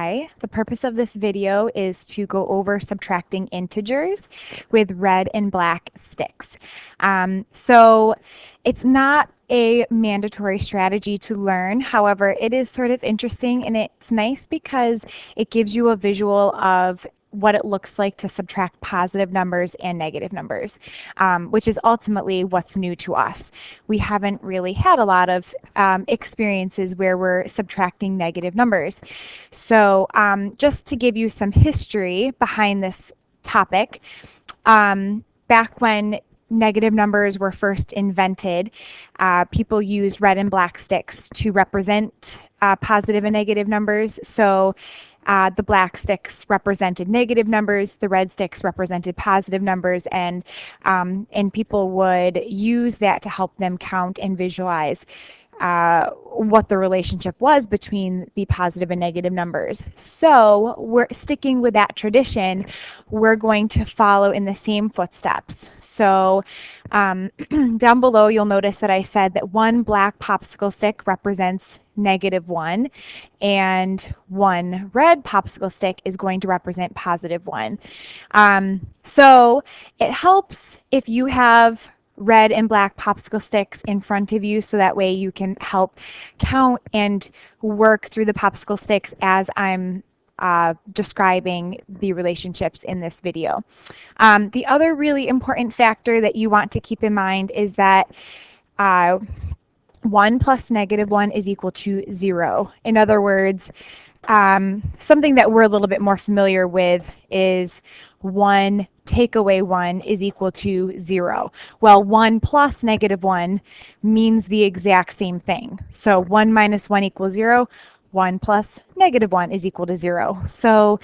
Hi, the purpose of this video is to go over subtracting integers with red and black sticks. So it's not a mandatory strategy to learn. However, it is sort of interesting and it's nice because it gives you a visual of what it looks like to subtract positive numbers and negative numbers, which is ultimately what's new to us. We haven't really had a lot of experiences where we're subtracting negative numbers. So just to give you some history behind this topic, back when negative numbers were first invented, people used red and black sticks to represent positive and negative numbers. So the black sticks represented negative numbers, the red sticks represented positive numbers, and people would use that to help them count and visualize what the relationship was between the positive and negative numbers. So we're sticking with that tradition. We're going to follow in the same footsteps. So down below, you'll notice that I said that one black popsicle stick represents -1 and one red popsicle stick is going to represent +1. So it helps if you have red and black popsicle sticks in front of you, so that way you can help count and work through the popsicle sticks as I'm describing the relationships in this video. The other really important factor that you want to keep in mind is that 1 plus -1 is equal to 0. In other words, something that we're a little bit more familiar with is 1 take away 1 is equal to 0. Well, 1 plus -1 means the exact same thing. So 1 minus 1 equals 0. 1 plus -1 is equal to 0. So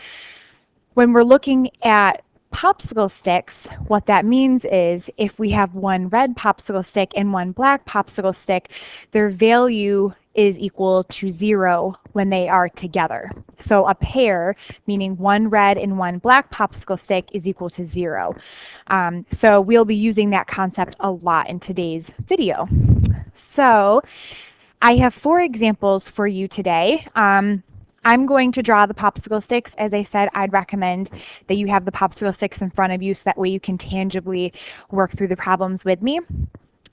when we're looking at popsicle sticks, what that means is if we have one red popsicle stick and one black popsicle stick, their value is equal to 0 when they are together. So a pair, meaning one red and one black popsicle stick, is equal to 0. So we'll be using that concept a lot in today's video. So I have 4 examples for you today. I'm going to draw the popsicle sticks. As I said, I'd recommend that you have the popsicle sticks in front of you so that way you can tangibly work through the problems with me.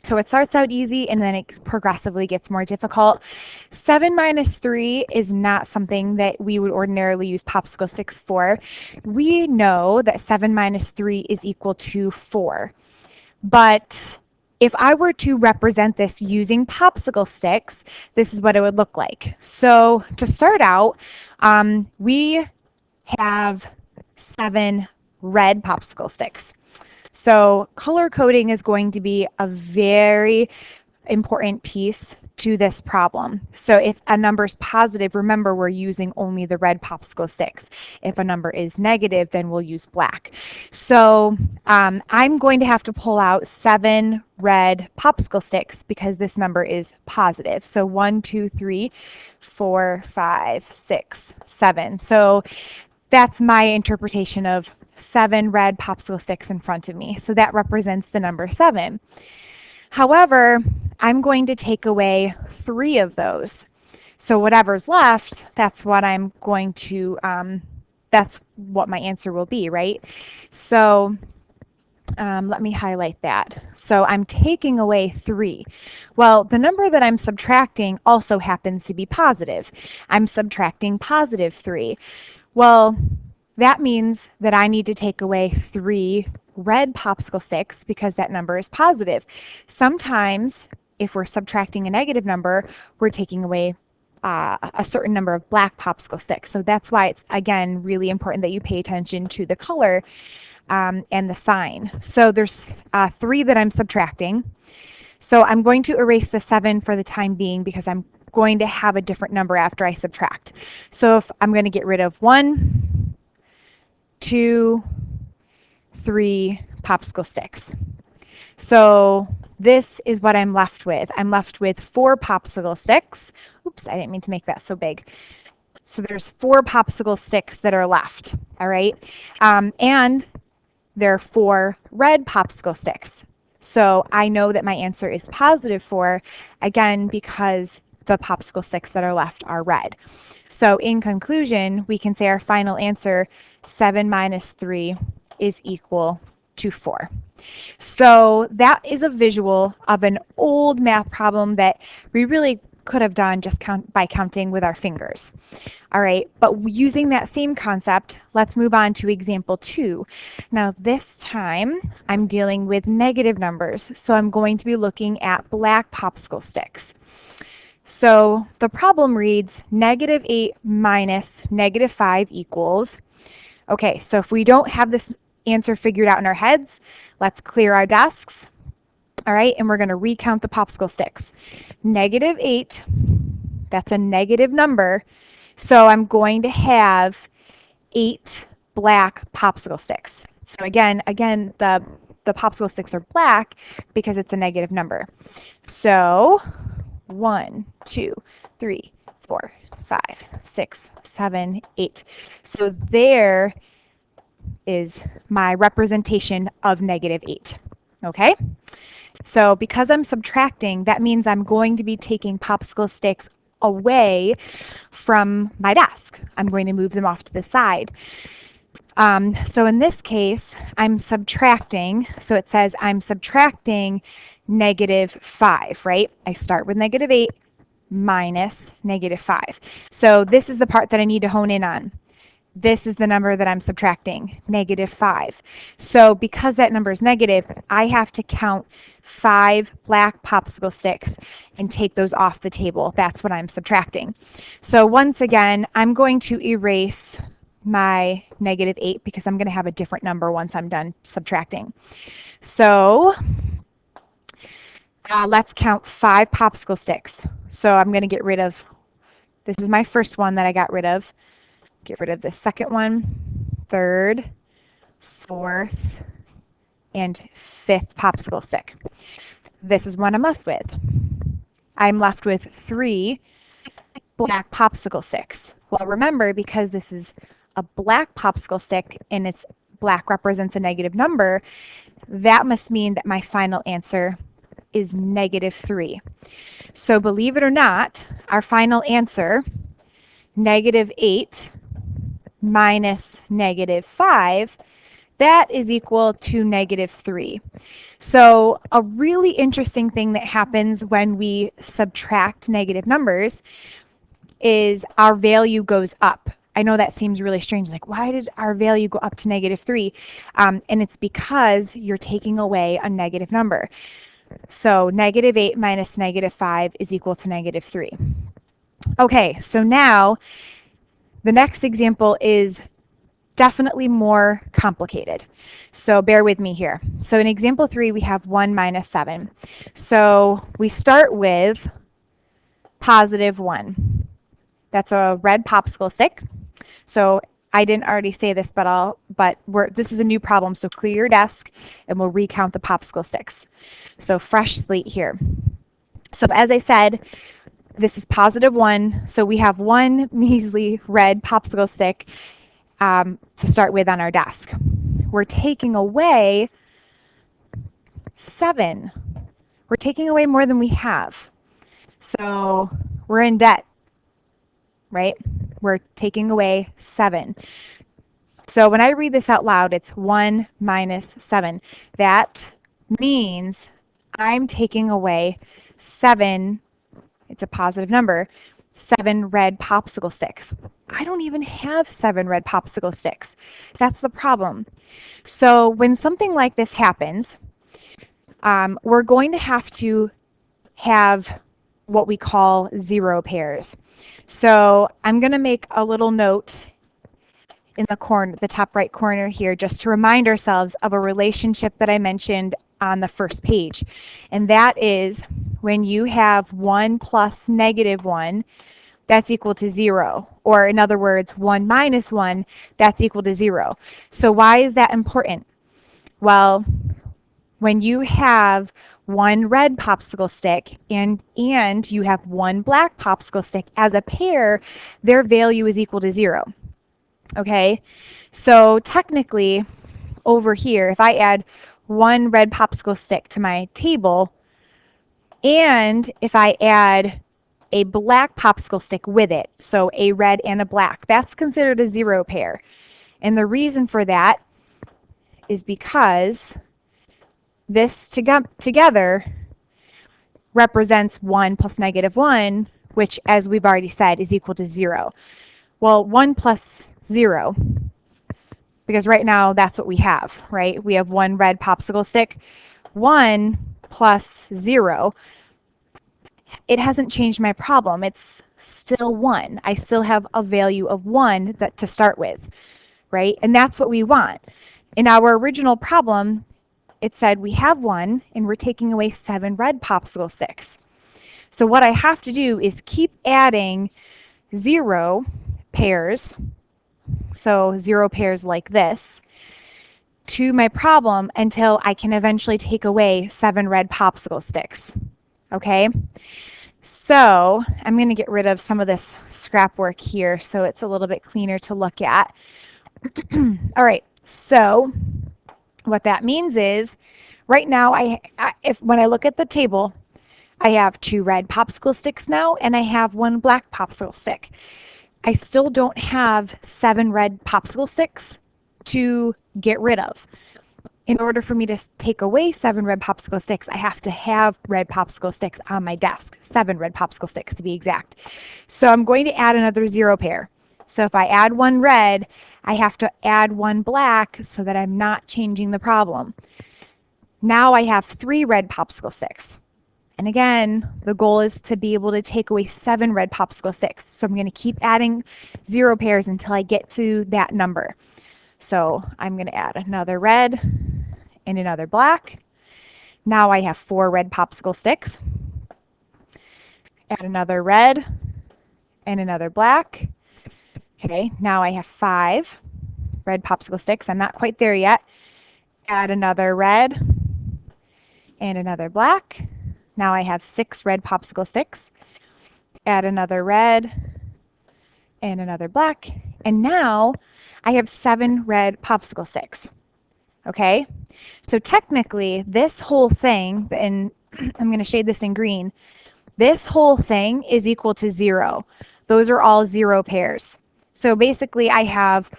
So it starts out easy and then it progressively gets more difficult. 7 minus 3 is not something that we would ordinarily use popsicle sticks for. We know that 7 minus 3 is equal to 4. But if I were to represent this using popsicle sticks, this is what it would look like. So to start out, we have 7 red popsicle sticks. So color coding is going to be a very important piece to this problem. So if a number is positive, remember we're using only the red popsicle sticks. If a number is negative, then we'll use black. So I'm going to have to pull out 7 red popsicle sticks because this number is positive. So 1, 2, 3, 4, 5, 6, 7. So that's my interpretation of 7 red popsicle sticks in front of me. So that represents the number 7. However, I'm going to take away 3 of those. So whatever's left, that's what I'm going to, that's what my answer will be, right? So let me highlight that. So I'm taking away 3. Well, the number that I'm subtracting also happens to be positive. I'm subtracting +3. Well, that means that I need to take away 3 red popsicle sticks because that number is positive. Sometimes, if we're subtracting a negative number, we're taking away a certain number of black popsicle sticks. So that's why it's, again, really important that you pay attention to the color and the sign. So there's 3 that I'm subtracting. So I'm going to erase the 7 for the time being because I'm going to have a different number after I subtract. So if I'm going to get rid of 1, 2, 3 popsicle sticks. So this is what I'm left with. I'm left with 4 popsicle sticks. Oops, I didn't mean to make that so big. So there's 4 popsicle sticks that are left, all right? And there are 4 red popsicle sticks. So I know that my answer is +4, again, because the popsicle sticks that are left are red. So in conclusion, we can say our final answer, 7 minus 3, is equal to 4. So that is a visual of an old math problem that we really could have done just by counting with our fingers. All right, but using that same concept, let's move on to example 2. Now this time I'm dealing with negative numbers, so I'm going to be looking at black popsicle sticks. So the problem reads -8 minus -5 equals. Okay, so if we don't have this answer figured out in our heads, let's clear our desks. All right, and we're going to recount the popsicle sticks. -8, that's a negative number, so I'm going to have 8 black popsicle sticks. So again, the popsicle sticks are black because it's a negative number. So 1, 2, 3, 4, 5, 6, 7, 8. So there is my representation of -8. Okay? So because I'm subtracting, that means I'm going to be taking popsicle sticks away from my desk. I'm going to move them off to the side. So in this case, I'm subtracting. So it says I'm subtracting -5, right? I start with -8 minus -5. So this is the part that I need to hone in on. This is the number that I'm subtracting, -5. So because that number is negative, I have to count 5 black popsicle sticks and take those off the table. That's what I'm subtracting. So once again, I'm going to erase my -8 because I'm going to have a different number once I'm done subtracting. So let's count 5 popsicle sticks. So I'm going to get rid of, this is my first one that I got rid of. Get rid of the second one, third, fourth, and fifth popsicle stick. This is what I'm left with. I'm left with 3 black popsicle sticks. Well, remember, because this is a black popsicle stick and it's black represents a negative number, that must mean that my final answer is -3. So believe it or not, our final answer, -8 minus -5, that is equal to -3. So a really interesting thing that happens when we subtract negative numbers is our value goes up. I know that seems really strange, like why did our value go up to -3? And it's because you're taking away a negative number. So -8 minus -5 is equal to -3. Okay, so now the next example is definitely more complicated. So bear with me here. So in example 3, we have 1 minus 7. So we start with +1. That's a red popsicle stick. So I didn't already say this, but this is a new problem. So clear your desk and we'll recount the popsicle sticks. So fresh slate here. So as I said, this is +1. So we have 1 measly red popsicle stick to start with on our desk. We're taking away 7. We're taking away more than we have. So we're in debt, right? We're taking away 7. So when I read this out loud, it's 1 minus 7. That means I'm taking away 7, it's a positive number, 7 red popsicle sticks. I don't even have 7 red popsicle sticks. That's the problem. So when something like this happens, we're going to have what we call 0 pairs. So I'm going to make a little note in the top right corner here, just to remind ourselves of a relationship that I mentioned on the first page. And that is when you have 1 plus -1, that's equal to 0. Or in other words, 1 minus 1, that's equal to 0. So why is that important? Well, when you have 1 red popsicle stick and you have 1 black popsicle stick as a pair, their value is equal to 0. Okay, so technically over here, if I add 1 red popsicle stick to my table, and if I add a black popsicle stick with it, so a red and a black. That's considered a zero pair. And the reason for that is because this together represents 1 plus -1, which, as we've already said, is equal to 0. Well, 1 plus 0, because right now that's what we have, right? We have one red popsicle stick. 1 plus 0, it hasn't changed my problem. It's still 1. I still have a value of 1 to start with, right? And that's what we want. In our original problem, it said we have 1 and we're taking away 7 red popsicle sticks. So what I have to do is keep adding 0 pairs, so 0 pairs like this, to my problem until I can eventually take away 7 red popsicle sticks. Okay? So I'm going to get rid of some of this scrap work here so it's a little bit cleaner to look at. All right, so what that means is right now when I look at the table, I have 2 red popsicle sticks now and I have 1 black popsicle stick. I still don't have 7 red popsicle sticks to get rid of. In order for me to take away 7 red popsicle sticks, I have to have red popsicle sticks on my desk, 7 red popsicle sticks to be exact. So I'm going to add another 0 pair. So if I add 1 red, I have to add 1 black so that I'm not changing the problem. Now I have 3 red popsicle sticks. And again, the goal is to be able to take away 7 red popsicle sticks. So I'm going to keep adding 0 pairs until I get to that number. So I'm going to add another red and another black. Now I have 4 red popsicle sticks. Add another red and another black. Okay, now I have 5 red popsicle sticks. I'm not quite there yet. Add another red and another black. Now I have 6 red popsicle sticks. Add another red and another black. And now I have 7 red popsicle sticks. Okay, so technically this whole thing, and I'm going to shade this in green, this whole thing is equal to 0. Those are all 0 pairs. So basically I have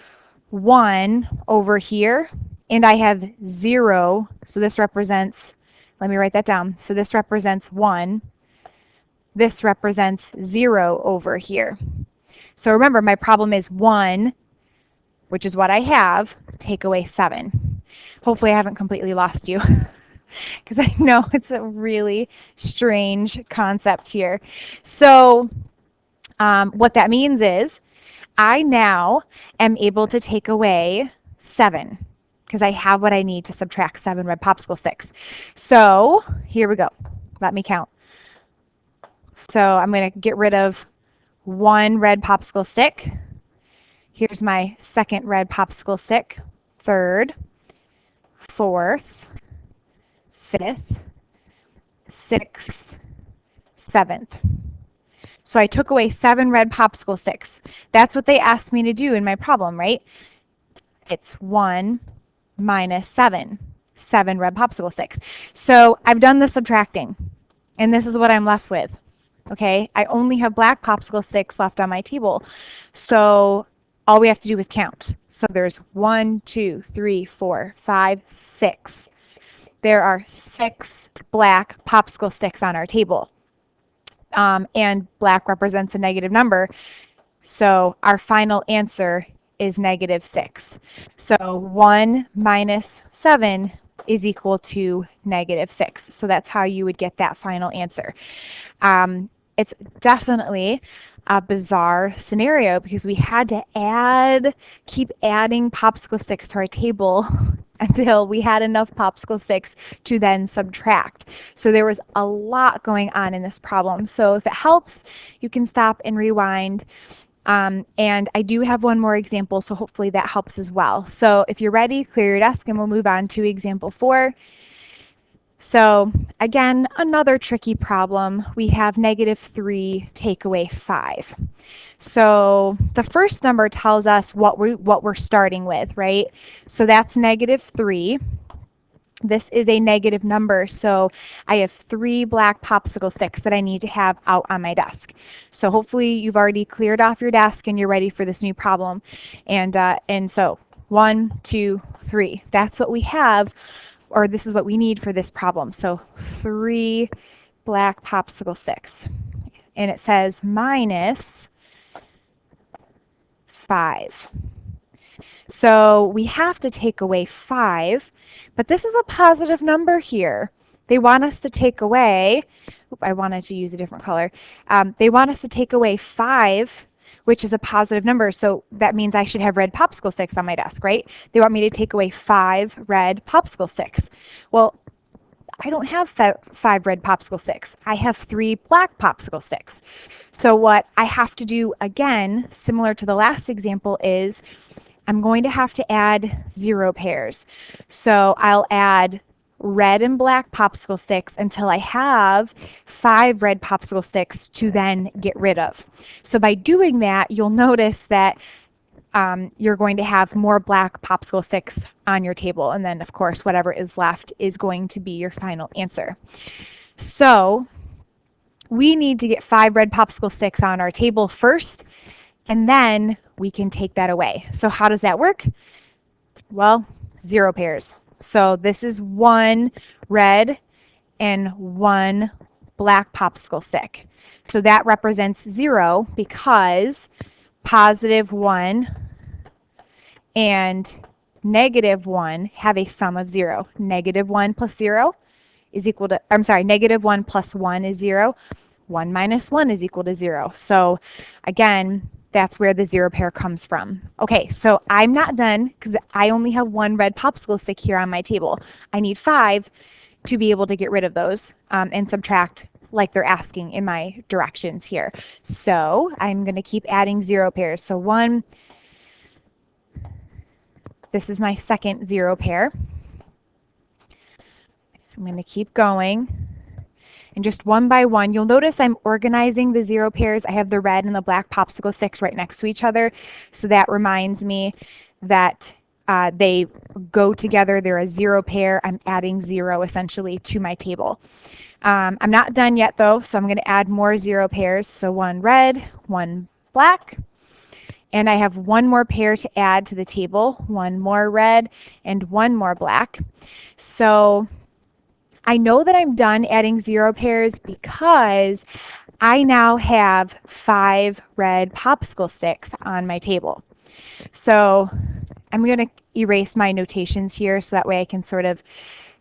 1 over here and I have 0. So this represents, let me write that down. So this represents 1. This represents 0 over here. So remember, my problem is 1, which is what I have, take away 7. Hopefully I haven't completely lost you because I know it's a really strange concept here. So what that means is I now am able to take away 7 because I have what I need to subtract 7 red popsicle sticks. So here we go. Let me count. So I'm going to get rid of 1 red popsicle stick. Here's my second red popsicle stick, third, fourth, fifth, sixth, seventh. So I took away 7 red popsicle sticks. That's what they asked me to do in my problem, right? It's 1 minus 7, 7 red popsicle sticks. So I've done the subtracting, and this is what I'm left with. Okay, I only have black popsicle sticks left on my table. So all we have to do is count. So there's 1, 2, 3, 4, 5, 6. There are 6 black popsicle sticks on our table. And black represents a negative number. So our final answer is -6. So 1 minus 7 is equal to -6. So that's how you would get that final answer. It's definitely a bizarre scenario because we had to keep adding popsicle sticks to our table until we had enough popsicle sticks to then subtract. So there was a lot going on in this problem. So if it helps, you can stop and rewind. And I do have one more example, so hopefully that helps as well. So if you're ready, clear your desk and we'll move on to example 4. So again, another tricky problem. We have -3 take away 5. So the first number tells us what we're starting with, right? So that's -3. This is a negative number, so I have 3 black popsicle sticks that I need to have out on my desk. So hopefully you've already cleared off your desk and you're ready for this new problem. And so 1, 2, 3. That's what we have, or this is what we need for this problem. So 3 black popsicle sticks. And it says minus 5. So we have to take away 5, but this is a positive number here. They want us to take away, I wanted to use a different color. They want us to take away 5, which is a positive number, so that means I should have red popsicle sticks on my desk, right? They want me to take away 5 red popsicle sticks. Well, I don't have 5 red popsicle sticks. I have 3 black popsicle sticks. So what I have to do again, similar to the last example, is I'm going to have to add 0 pairs. So I'll add red and black popsicle sticks until I have 5 red popsicle sticks to then get rid of. So by doing that, you'll notice that you're going to have more black popsicle sticks on your table. And then, of course, whatever is left is going to be your final answer. So we need to get 5 red popsicle sticks on our table first, and then we can take that away. So how does that work? Well, 0 pairs. So this is 1 red and 1 black popsicle stick. So that represents 0 because positive 1 and negative 1 have a sum of 0. Negative 1 plus 0 is equal to, I'm sorry, negative 1 plus 1 is 0. 1 minus 1 is equal to 0. So again, that's where the 0 pair comes from. Okay, so I'm not done because I only have 1 red popsicle stick here on my table. I need 5 to be able to get rid of those and subtract like they're asking in my directions here. So I'm going to keep adding 0 pairs. So 1, this is my second 0 pair. I'm going to keep going. And just one by one, you'll notice I'm organizing the 0 pairs. I have the red and the black popsicle sticks right next to each other. So that reminds me that they go together. They're a 0 pair. I'm adding 0 essentially to my table. I'm not done yet though, so I'm going to add more 0 pairs. So 1 red, 1 black. And I have 1 more pair to add to the table. 1 more red and 1 more black. So I know that I'm done adding 0 pairs because I now have 5 red popsicle sticks on my table. So I'm going to erase my notations here so that way I can sort of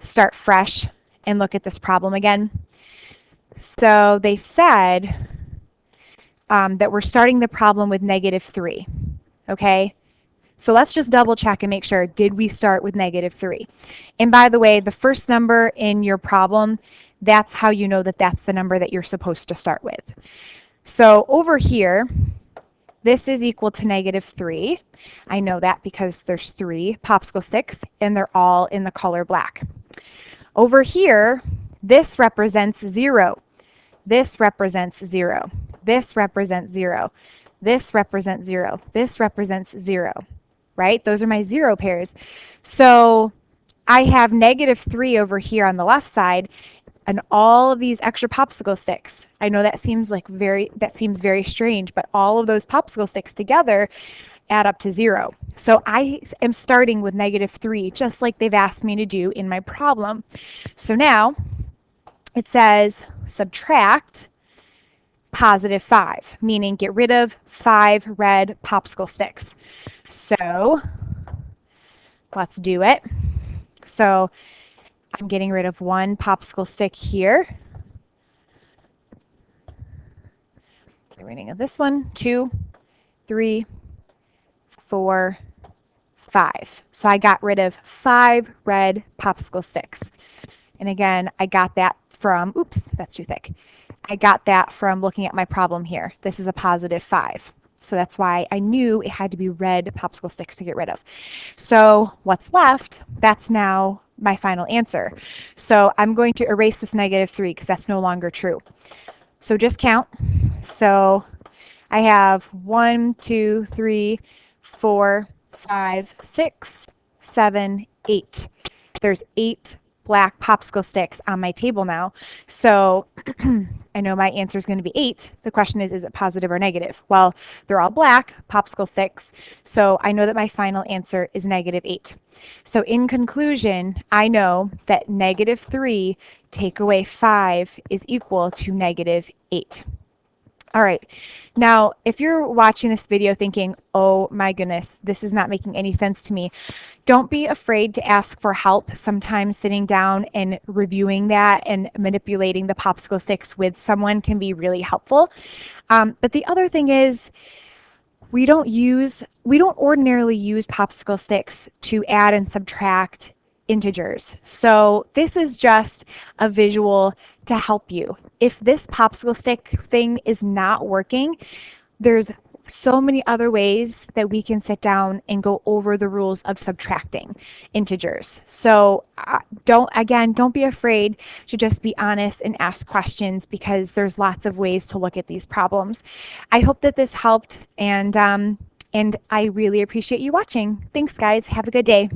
start fresh and look at this problem again. So they said that we're starting the problem with -3, okay? So let's just double check and make sure, did we start with -3? And by the way, the first number in your problem, that's how you know that that's the number that you're supposed to start with. So over here, this is equal to -3. I know that because there's 3 popsicle sticks and they're all in the color black. Over here, this represents 0. This represents 0. This represents 0. This represents 0. This represents 0. Right? Those are my 0 pairs. So I have -3 over here on the left side and all of these extra popsicle sticks. I know that seems very strange, but all of those popsicle sticks together add up to 0. So I am starting with -3 just like they've asked me to do in my problem. So now it says subtract +5, meaning get rid of 5 red popsicle sticks. So let's do it. So I'm getting rid of 1 popsicle stick here. Get rid of this one, 2, 3, 4, 5. So I got rid of 5 red popsicle sticks. And again, I got that from, oops, that's too thick. I got that from looking at my problem here. This is a +5. So that's why I knew it had to be red popsicle sticks to get rid of. So what's left, that's now my final answer. So I'm going to erase this -3 because that's no longer true. So just count. So I have 1, 2, 3, 4, 5, 6, 7, 8. There's 8 black popsicle sticks on my table now. So I know my answer is going to be 8. The question is it positive or negative? Well, they're all black popsicle sticks, so I know that my final answer is negative 8. So in conclusion, I know that negative 3 take away 5 is equal to negative 8. All right, now if you're watching this video thinking, oh my goodness, this is not making any sense to me, don't be afraid to ask for help. Sometimes sitting down and reviewing that and manipulating the popsicle sticks with someone can be really helpful. But the other thing is, we don't ordinarily use popsicle sticks to add and subtract integers. So this is just a visual to help you. If this popsicle stick thing is not working, there's so many other ways that we can sit down and go over the rules of subtracting integers. So don't be afraid to just be honest and ask questions, because there's lots of ways to look at these problems. I hope that this helped, and I really appreciate you watching. Thanks, guys. Have a good day.